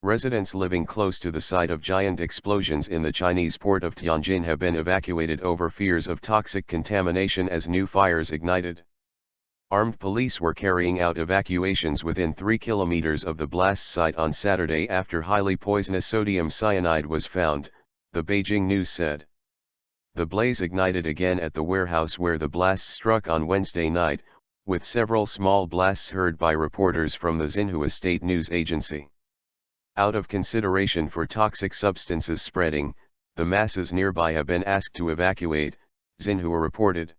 Residents living close to the site of giant explosions in the Chinese port of Tianjin have been evacuated over fears of toxic contamination as new fires ignited. Armed police were carrying out evacuations within 3 kilometers of the blast site on Saturday after highly poisonous sodium cyanide was found, the Beijing news said. The blaze ignited again at the warehouse where the blast struck on Wednesday night, with several small blasts heard by reporters from the Xinhua state news agency. Out of consideration for toxic substances spreading, the masses nearby have been asked to evacuate, Xinhua reported.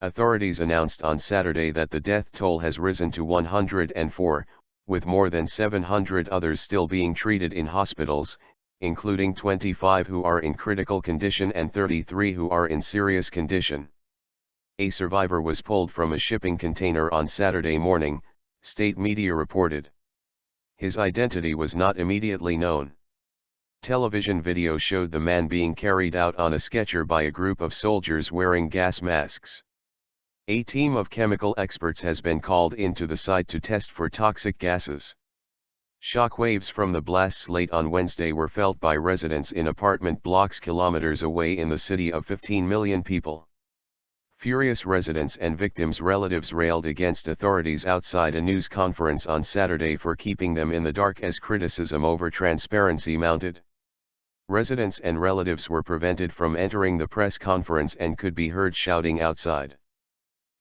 Authorities announced on Saturday that the death toll has risen to 104, with more than 700 others still being treated in hospitals, including 25 who are in critical condition and 33 who are in serious condition. A survivor was pulled from a shipping container on Saturday morning, state media reported. His identity was not immediately known. Television video showed the man being carried out on a stretcher by a group of soldiers wearing gas masks. A team of chemical experts has been called into the site to test for toxic gases. Shockwaves from the blasts late on Wednesday were felt by residents in apartment blocks kilometers away in the city of 15 million people. Furious residents and victims' relatives railed against authorities outside a news conference on Saturday for keeping them in the dark as criticism over transparency mounted. Residents and relatives were prevented from entering the press conference and could be heard shouting outside.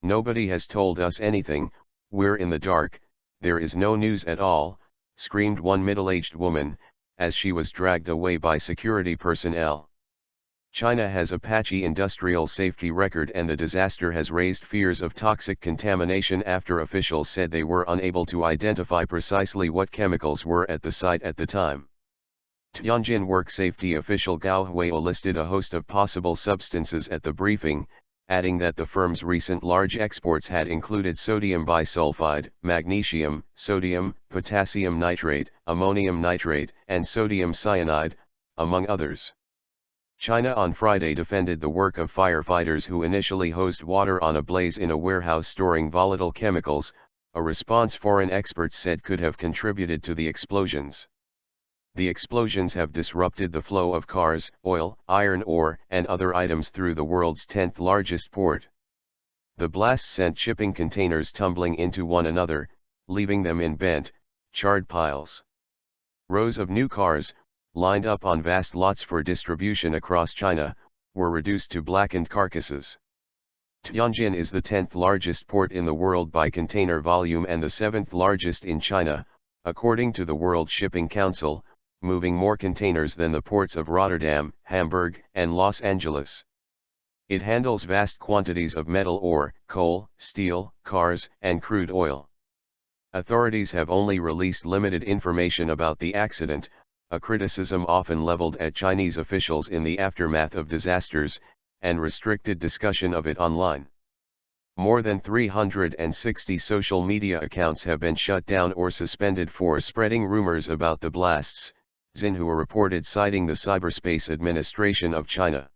"Nobody has told us anything, we're in the dark, there is no news at all," screamed one middle-aged woman, as she was dragged away by security personnel. China has a patchy industrial safety record and the disaster has raised fears of toxic contamination after officials said they were unable to identify precisely what chemicals were at the site at the time. Tianjin work safety official Gao Huio listed a host of possible substances at the briefing, adding that the firm's recent large exports had included sodium bisulfide, magnesium, sodium, potassium nitrate, ammonium nitrate, and sodium cyanide, among others. China on Friday defended the work of firefighters who initially hosed water on a blaze in a warehouse storing volatile chemicals, a response foreign experts said could have contributed to the explosions. The explosions have disrupted the flow of cars, oil, iron ore, and other items through the world's 10th largest port. The blast sent shipping containers tumbling into one another, leaving them in bent, charred piles. Rows of new cars, lined up on vast lots for distribution across China, were reduced to blackened carcasses. Tianjin is the 10th largest port in the world by container volume and the 7th largest in China, according to the World Shipping Council, moving more containers than the ports of Rotterdam, Hamburg, and Los Angeles. It handles vast quantities of metal ore, coal, steel, cars, and crude oil. Authorities have only released limited information about the accident, a criticism often leveled at Chinese officials in the aftermath of disasters, and restricted discussion of it online. More than 360 social media accounts have been shut down or suspended for spreading rumors about the blasts, Xinhua reported citing the Cyberspace Administration of China.